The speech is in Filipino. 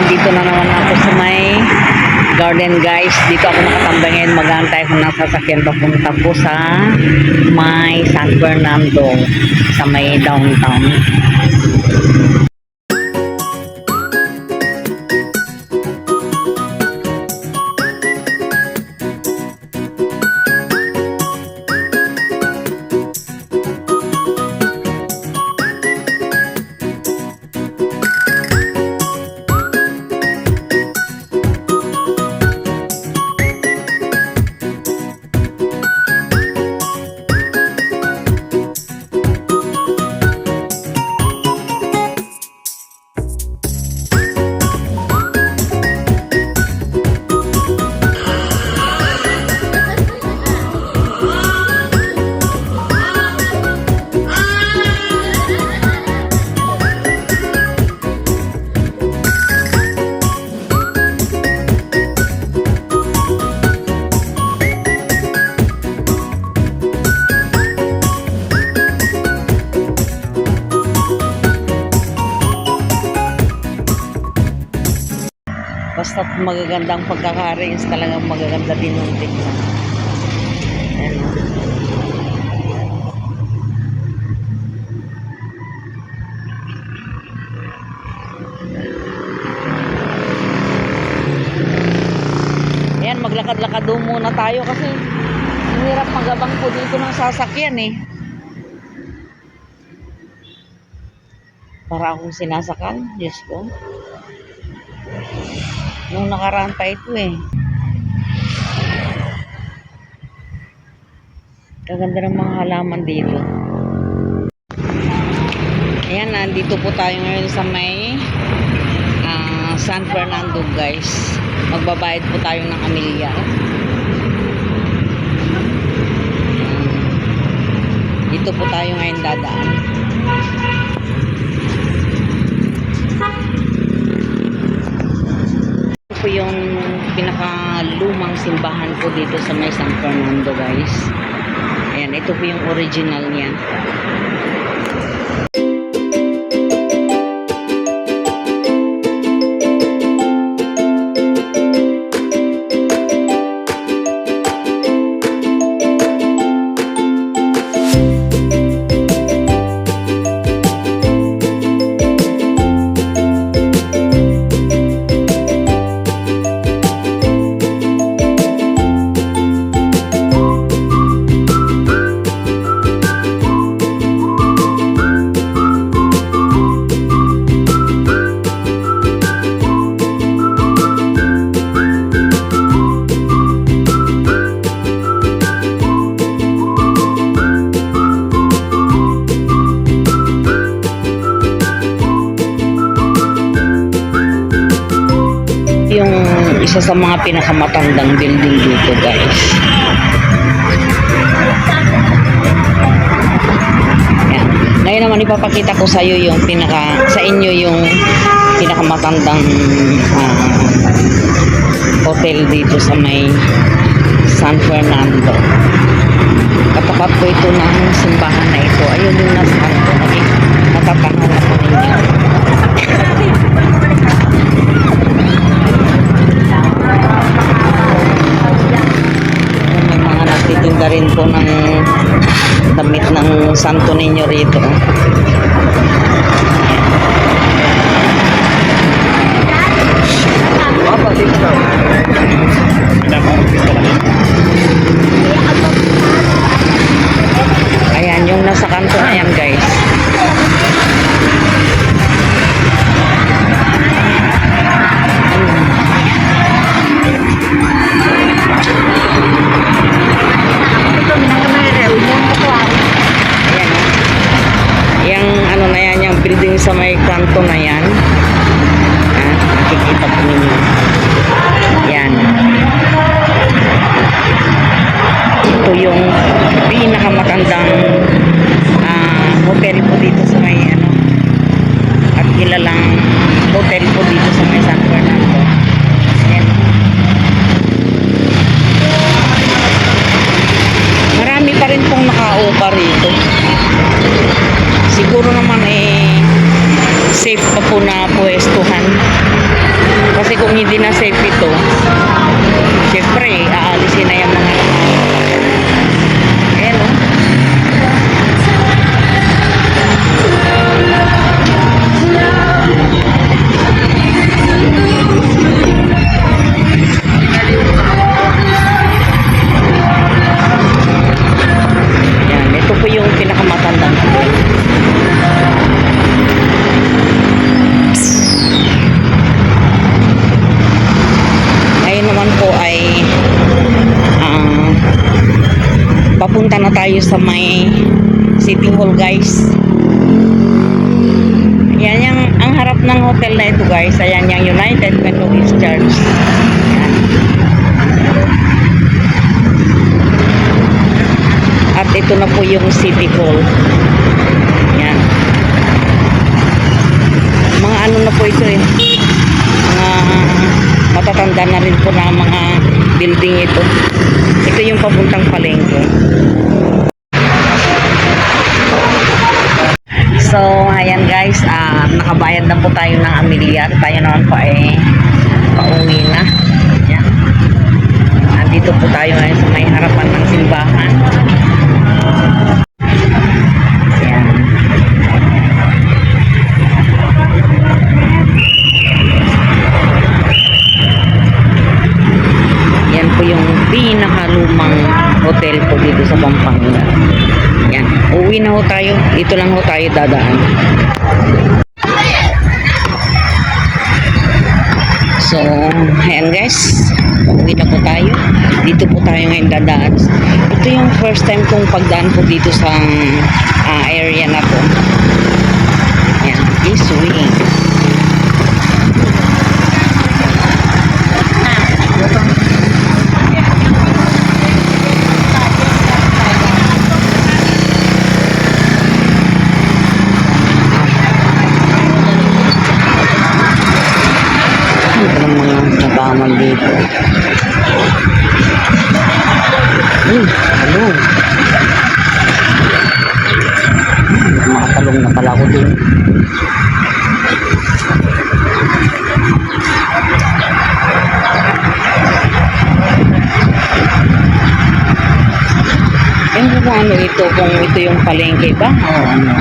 nandito na naman ako sa may garden guys. Dito ako nakatambay ngayon, mag-aantay ako ng sasakyan papunta po sa may San Fernando, sa may downtown. Basta magagandang pagkaka-arrange, talagang magaganda din yung tingnan. Ayan. Ayan, maglakad-lakad doon muna tayo kasi hirap magabang po dito ng sasakyan eh. Para akong sinasakan, Diyos ko. Nung nakaraan pa ito eh. Kaganda ng mga halaman dito. Ayan, nandito po tayo ngayon sa may San Fernando guys. Magbabayad po tayo ng Amelia. Dito po tayo ngayon dadaan. Po yung pinakalumang simbahan po dito sa may San Fernando guys. Ayan, ito po yung original niya. Yung isa sa mga pinakamatandang building dito guys. Ayan. Ngayon naman ipapakita ko sa iyo yung sa inyo yung pinakamatandang hotel dito sa may San Fernando. Katapat po ito ng simbahan na ito. Ayun yung nasa kanto. Natatanaw na po ninyo. May mga nagtitinda rin po ng damit ng Santo Niño rito. Ayan, yung nasa kanto na yan guys. Kung hindi na safe ito, syempre, aalisin na yung mga ayan o. Yan, ito po yung pinakamatandang hotel. Ngayon naman po ay papunta na tayo sa may City Hall, guys. Yan yung ang harap ng hotel na ito, guys. Ayan yung United Methodist Church. Yan. At ito na po yung City Hall. Yan. Mga ano na po ito eh. Mga matatanda na rin po na mga building ito. Ito yung papuntang palengke. So, ayan guys, nakabayad na po tayo ng amilyar. Tayo naman po ay pauwi na. Ayan. Andito po tayo ngayon sa may harapan ng simbahan. Ayan. Yan po yung pinakalumang hotel po dito sa Pampanga. Yan. Uwi na ho tayo. Dito lang ho tayo dadaan. So, ayan guys. Uwi na po tayo. Dito po tayo ngayon dadaan. Ito yung first time kong pagdaan po dito sa area na to. Yan. Isuwi. Tabaman dito. Hello. Makatalong na pala ako din. Kung ano ito, kung ito yung palengke ba? O ano?